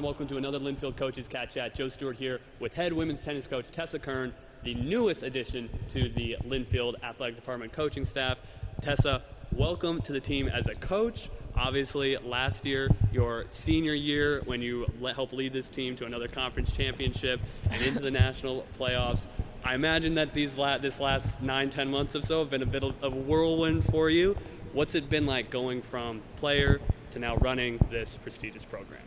welcome to another Linfield Coaches CatChat. Joe Stewart here with head women's tennis coach Tessa Kern, the newest addition to the Linfield Athletic Department coaching staff. Tessa, welcome to the team as a coach. Obviously, last year, your senior year, when you helped lead this team to another conference championship and into the national playoffs. I imagine that this last 9-10 months or so have been a bit of a whirlwind for you. What's it been like going from player to now running this prestigious program?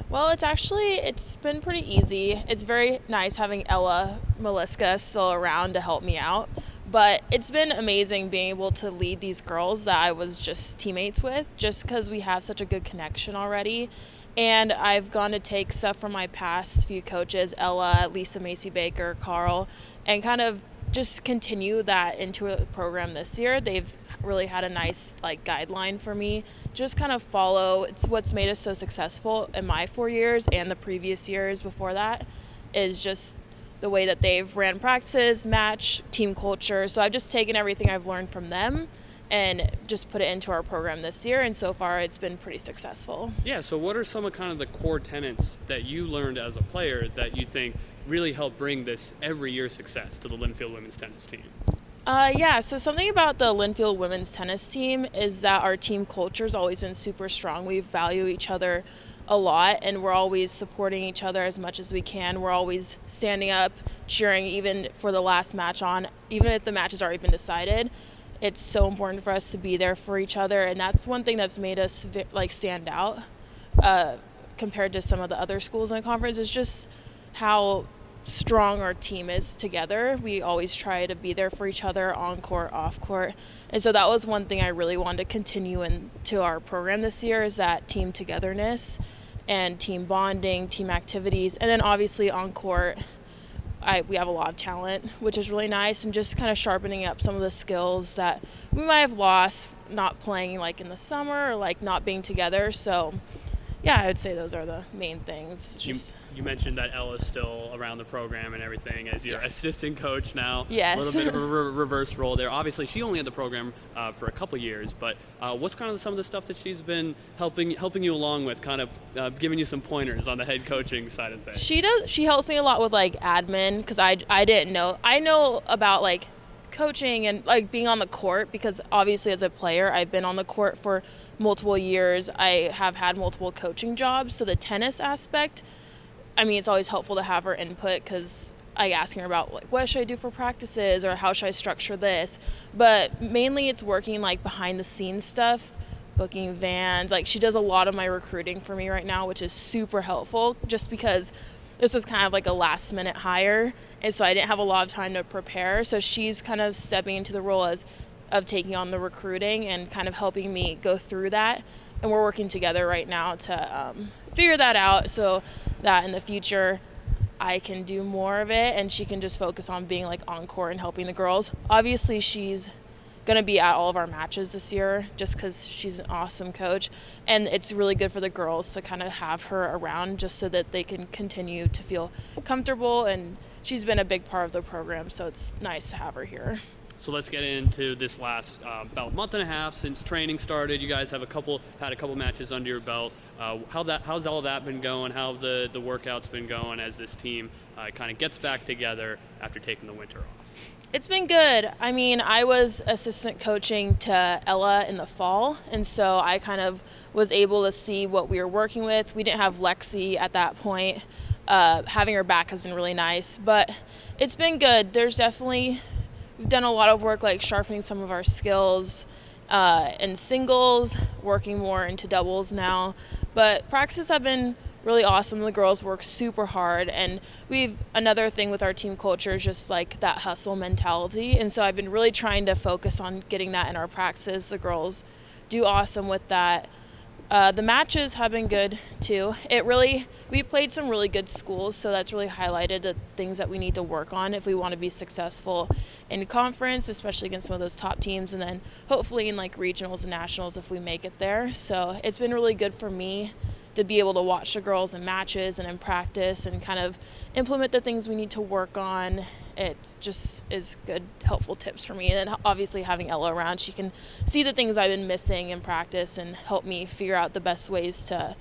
Well, it's been pretty easy. It's very nice having Ella Maliska still around to help me out. But it's been amazing being able to lead these girls that I was just teammates with, just because we have such a good connection already. And I've gone to take stuff from my past few coaches, Ella, Lisa Macy Baker, Carl, and kind of just continue that into a program this year. They've really had a nice guideline for me. Just kind of follow. It's what's made us so successful in my 4 years and the previous years before that is just the way that they've ran practices, match, team culture. So I've just taken everything I've learned from them and just put it into our program this year, and so far it's been pretty successful. Yeah, so what are some of kind of the core tenets that you learned as a player that you think really help bring this every year success to the Linfield women's tennis team? So something about the Linfield women's tennis team is that our team culture has always been super strong. We value each other a lot, and we're always supporting each other as much as we can. We're always standing up, cheering, even for the last match on, even if the match has already been decided. It's so important for us to be there for each other, and that's one thing that's made us stand out compared to some of the other schools in the conference. Is just how strong our team is together. We always try to be there for each other on court, off court. And so that was one thing I really wanted to continue into our program this year, is that team togetherness and team bonding, team activities. And then obviously on court, we have a lot of talent, which is really nice, and just kind of sharpening up some of the skills that we might have lost not playing in the summer or not being together. So yeah, I would say those are the main things. You mentioned that Ella's still around the program and everything as your assistant coach now. Yes. A little bit of a reverse role there. Obviously, she only had the program for a couple years, but what's kind of some of the stuff that she's been helping you along with, kind of giving you some pointers on the head coaching side of things? She helps me a lot with admin, because I didn't know. I know about coaching and being on the court, because obviously as a player I've been on the court for multiple years. I have had multiple coaching jobs, so the tennis aspect, it's always helpful to have her input, because asking her about what should I do for practices or how should I structure this. But mainly it's working behind the scenes stuff, booking vans. She does a lot of my recruiting for me right now, which is super helpful, just because this was kind of a last minute hire, and so I didn't have a lot of time to prepare. So she's kind of stepping into the role of taking on the recruiting and kind of helping me go through that. And we're working together right now to figure that out, so that in the future I can do more of it and she can just focus on being on court and helping the girls. Obviously she's going to be at all of our matches this year, just because she's an awesome coach, and it's really good for the girls to kind of have her around, just so that they can continue to feel comfortable, and she's been a big part of the program, so it's nice to have her here. So let's get into this last about a month and a half since training started. You guys have had a couple matches under your belt. How's all that been going? How have the workouts been going as this team kind of gets back together after taking the winter off? It's been good. I was assistant coaching to Ella in the fall, and so I kind of was able to see what we were working with. We didn't have Lexi at that point. Having her back has been really nice, but it's been good. We've done a lot of work sharpening some of our skills in singles, working more into doubles now. But practices have been really awesome. The girls work super hard, and another thing with our team culture is just that hustle mentality. And so I've been really trying to focus on getting that in our practices. The girls do awesome with that. The matches have been good too. We played some really good schools, so that's really highlighted the things that we need to work on if we want to be successful in conference, especially against some of those top teams, and then hopefully in regionals and nationals if we make it there. So it's been really good for me to be able to watch the girls in matches and in practice and kind of implement the things we need to work on. It just is good, helpful tips for me. And then obviously having Ella around, she can see the things I've been missing in practice and help me figure out the best ways to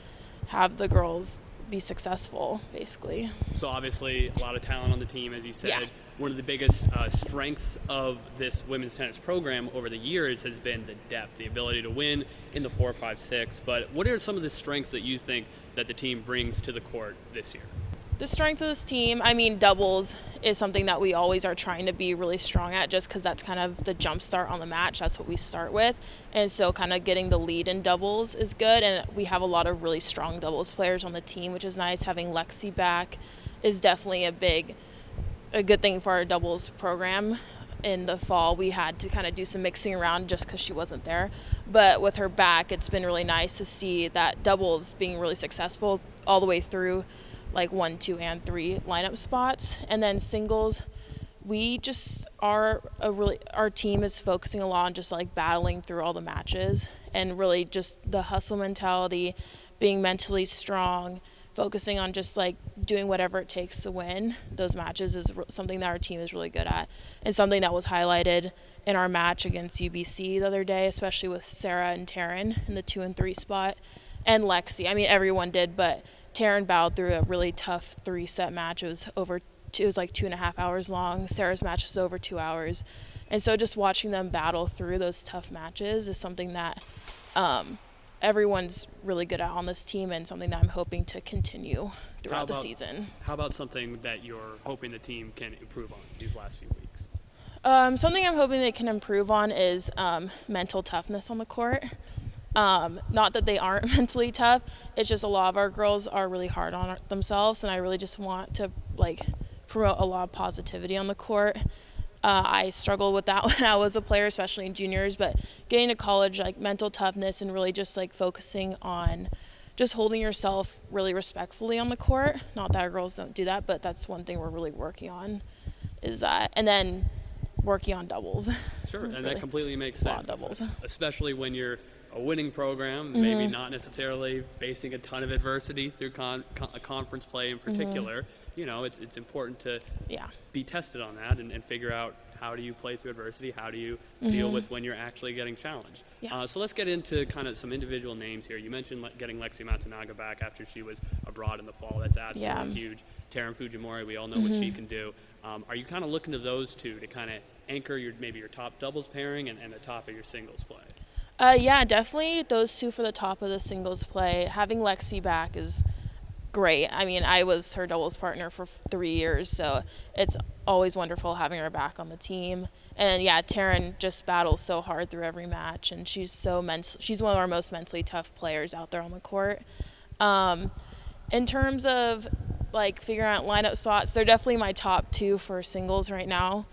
have the girls be successful, basically. So obviously a lot of talent on the team, as you said. Yeah. One of the biggest strengths of this women's tennis program over the years has been the depth, the ability to win in the 4, 5, 6. But what are some of the strengths that you think that the team brings to the court this year? The strength of this team, I mean, doubles is something that we always are trying to be really strong at, just because that's kind of the jump start on the match. That's what we start with. And so kind of getting the lead in doubles is good. And we have a lot of really strong doubles players on the team, which is nice. Having Lexi back is definitely a good thing for our doubles program. In the fall, we had to kind of do some mixing around just because she wasn't there. But with her back, it's been really nice to see that doubles being really successful all the way through, like 1, 2, and 3 lineup spots. And then singles, we just our team is focusing a lot on just like battling through all the matches and really just the hustle mentality, being mentally strong, focusing on just like doing whatever it takes to win those matches is something that our team is really good at, and something that was highlighted in our match against UBC the other day, especially with Sarah and Taryn in the 2 and 3 spot, and Lexi. I mean, everyone did, but Taryn battled through a really tough 3-set match. It was like 2.5 hours long. Sarah's match was over 2 hours. And so just watching them battle through those tough matches is something that everyone's really good at on this team, and something that I'm hoping to continue throughout the season. How about something that you're hoping the team can improve on these last few weeks? Something I'm hoping they can improve on is mental toughness on the court. Not that they aren't mentally tough, it's just a lot of our girls are really hard on themselves, and I really just want to like promote a lot of positivity on the court. I struggled with that when I was a player, especially in juniors, but getting to college, like mental toughness and really just like focusing on just holding yourself really respectfully on the court. Not that our girls don't do that, but that's one thing we're really working on, is that. And then working on doubles. Sure, and really that completely makes sense. Doubles. Especially when you're a winning program, maybe not necessarily facing a ton of adversity through conference play in particular. You know, it's important to be tested on that and figure out how do you play through adversity, how do you deal with when you're actually getting challenged. So let's get into kind of some individual names here. You mentioned getting Lexi Matsunaga back after she was abroad in the fall. That's absolutely huge. Taryn Fujimori, we all know what she can do. Are you kind of looking to those two to kind of anchor maybe your top doubles pairing and the top of your singles play? Yeah, definitely those two for the top of the singles play. Having Lexi back is great. I mean, I was her doubles partner for 3 years, so it's always wonderful having her back on the team. And yeah, Taryn just battles so hard through every match, and she's she's one of our most mentally tough players out there on the court. In terms of like figuring out lineup spots, they're definitely my top 2 for singles right now.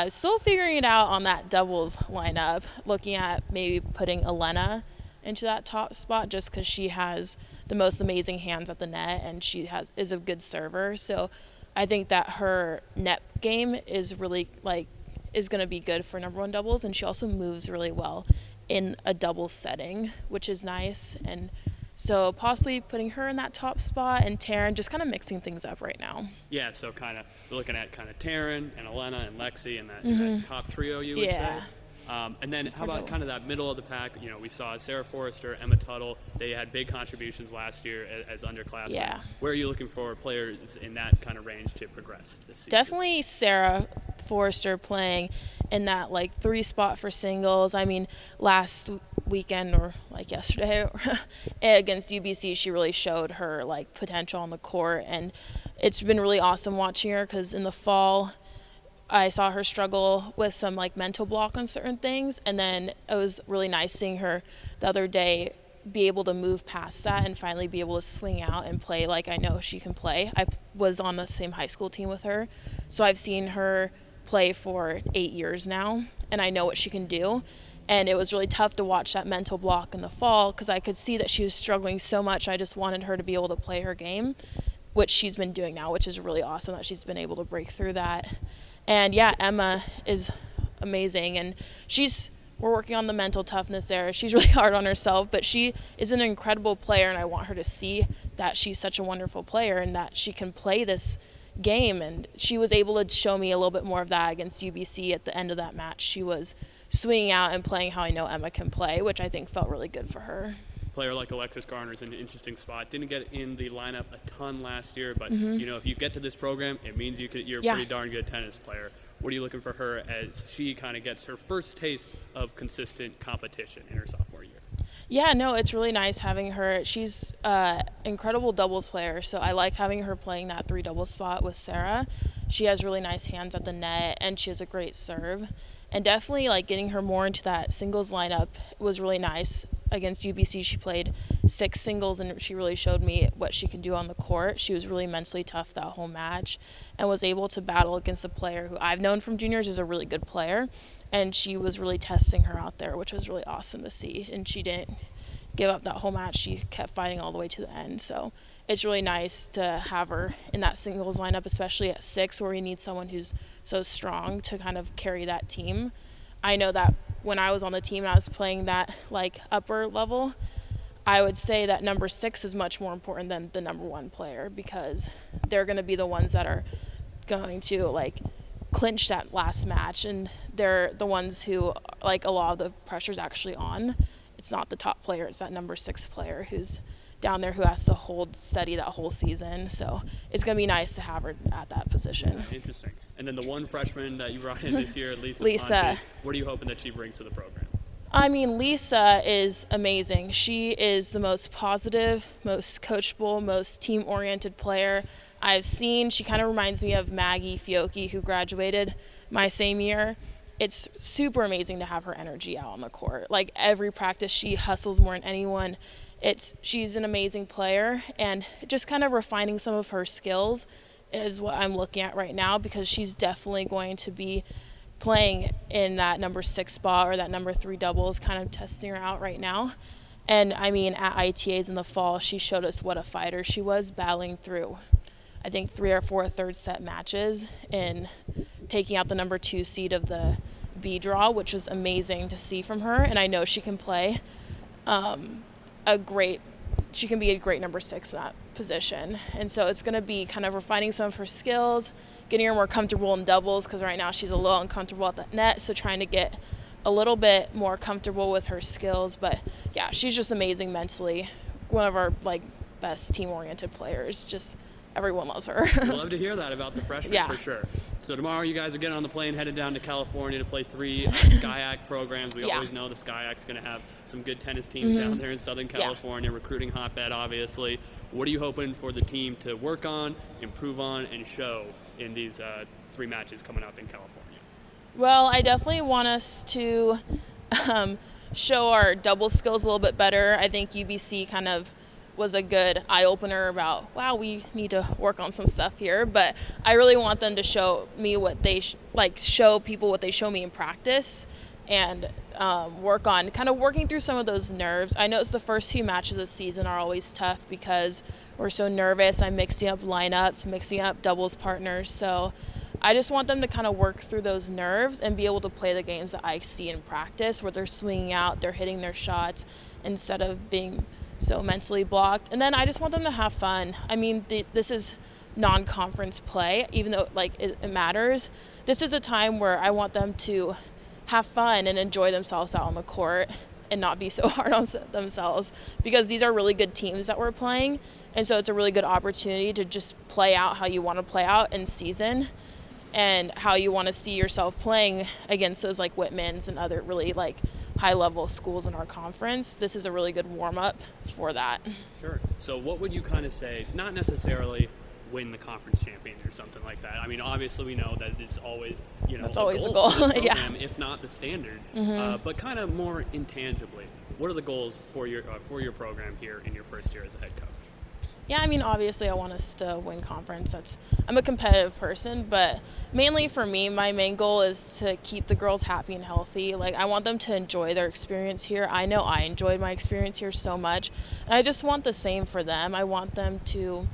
Still figuring it out on that doubles lineup, looking at maybe putting Elena into that top spot just because she has the most amazing hands at the net, and she is a good server. So I think that her net game is really is going to be good for number 1 doubles, and she also moves really well in a double setting, which is nice. And so possibly putting her in that top spot, and Taryn, just kind of mixing things up right now. Yeah, so kind of looking at kind of Taryn and Elena and Lexi and that top trio, you would say. And then how about kind of that middle of the pack? You know, we saw Sarah Forrester, Emma Tuttle. They had big contributions last year as underclassmen. Yeah. Where are you looking for players in that kind of range to progress this season? Definitely Sarah Forrester playing in that 3 spot for singles. I mean, last weekend or yesterday against UBC, she really showed her potential on the court, and it's been really awesome watching her because in the fall I saw her struggle with some mental block on certain things, and then it was really nice seeing her the other day be able to move past that and finally be able to swing out and play like I know she can play. I was on the same high school team with her, so I've seen her play for 8 years now, and I know what she can do. And it was really tough to watch that mental block in the fall because I could see that she was struggling so much. I just wanted her to be able to play her game, which she's been doing now, which is really awesome that she's been able to break through that. And yeah, Emma is amazing, and we're working on the mental toughness there. She's really hard on herself, but she is an incredible player, and I want her to see that she's such a wonderful player and that she can play this game. And she was able to show me a little bit more of that against UBC at the end of that match. She was swinging out and playing how I know Emma can play, which I think felt really good for her. player like Alexis Garner is in an interesting spot. Didn't get in the lineup a ton last year, but you know, if you get to this program, it means you're a pretty darn good tennis player. What are you looking for her as she kind of gets her first taste of consistent competition in her sophomore year? Yeah, no, it's really nice having her. She's an incredible doubles player, so I like having her playing that 3-double spot with Sarah. She has really nice hands at the net, and she has a great serve. And definitely, like, getting her more into that singles lineup was really nice. Against UBC, she played 6 singles, and she really showed me what she can do on the court. She was really mentally tough that whole match and was able to battle against a player who I've known from juniors is a really good player. And she was really testing her out there, which was really awesome to see. And she didn't give up that whole match. She kept fighting all the way to the end. So it's really nice to have her in that singles lineup, especially at 6, where you need someone who's so strong to kind of carry that team. I know that when I was on the team and I was playing that like upper level, I would say that number 6 is much more important than the number 1 player, because they're going to be the ones that are going to like clinch that last match, and they're the ones who like a lot of the pressure's actually on. It's not the top player, it's that number 6 player who's down there who has to hold steady that whole season. So it's going to be nice to have her at that position. Yeah, interesting. And then the one freshman that you brought in this year, Lisa. Lisa. What are you hoping that she brings to the program? I mean, Lisa is amazing. She is the most positive, most coachable, most team-oriented player I've seen. She kind of reminds me of Maggie Fiocchi, who graduated my same year. It's super amazing to have her energy out on the court. Like, every practice, she hustles more than anyone. She's an amazing player, and just kind of refining some of her skills is what I'm looking at right now, because she's definitely going to be playing in that number 6 spot or that number 3 doubles, kind of testing her out right now. And I mean, at ITAs in the fall, she showed us what a fighter she was, battling through, I think, 3 or 4 third set matches and taking out the number 2 seed of the B draw, which was amazing to see from her. And I know she can play she can be a great number 6 in that position. And so it's going to be kind of refining some of her skills, getting her more comfortable in doubles, because right now she's a little uncomfortable at the net, so trying to get a little bit more comfortable with her skills. But yeah, she's just amazing mentally. One of our like best team-oriented players. Just everyone loves her. I'd love to hear that about the freshman, for sure. So tomorrow you guys are getting on the plane, headed down to California to play 3 SCIAC programs. We always know the SCIAC's going to have some good tennis teams down there in Southern California, recruiting hotbed, obviously. What are you hoping for the team to work on, improve on, and show in these 3 matches coming up in California? Well, I definitely want us to show our double skills a little bit better. I think UBC kind of was a good eye-opener about, wow, we need to work on some stuff here. But I really want them to show me what they show people what they show me in practice, and work on kind of working through some of those nerves. I know it's the first few matches of the season are always tough because we're so nervous. I'm mixing up lineups, mixing up doubles partners. So I just want them to kind of work through those nerves and be able to play the games that I see in practice, where they're swinging out, they're hitting their shots instead of being so mentally blocked. And then I just want them to have fun. I mean, this is non-conference play, even though it matters. This is a time where I want them to have fun and enjoy themselves out on the court and not be so hard on themselves, because these are really good teams that we're playing. And so it's a really good opportunity to just play out how you want to play out in season and how you want to see yourself playing against those like Whitman's and other really like high-level schools in our conference. This is a really good warm-up for that. Sure. So what would you kind of say, not necessarily win the conference champion or something like that? I mean, obviously we know that it's always, that's always the goal. Program, if not the standard, but kind of more intangibly, what are the goals for your program here in your first year as a head coach? Yeah, I mean, obviously I want us to win conference. I'm a competitive person, but mainly for me, my main goal is to keep the girls happy and healthy. Like, I want them to enjoy their experience here. I know I enjoyed my experience here so much, and I just want the same for them. I want them to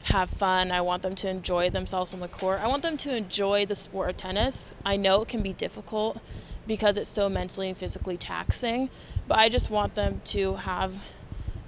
have fun. I want them to enjoy themselves on the court. I want them to enjoy the sport of tennis. I know it can be difficult because it's so mentally and physically taxing, but I just want them to have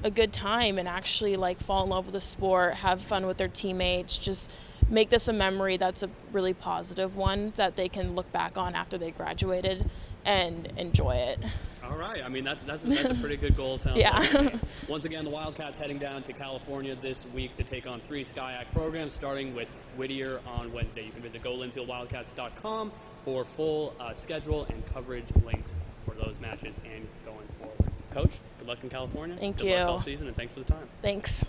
a good time and actually fall in love with the sport, have fun with their teammates, just make this a memory that's a really positive one that they can look back on after they graduated and enjoy it. All right. I mean, that's a pretty good goal. Sounds Yeah. like to me. Once again, the Wildcats heading down to California this week to take on 3 SCIAC programs, starting with Whittier on Wednesday. You can visit golinfieldwildcats.com for full schedule and coverage links for those matches and going forward. Coach, good luck in California. Thank good you. luck all season, and thanks for the time. Thanks.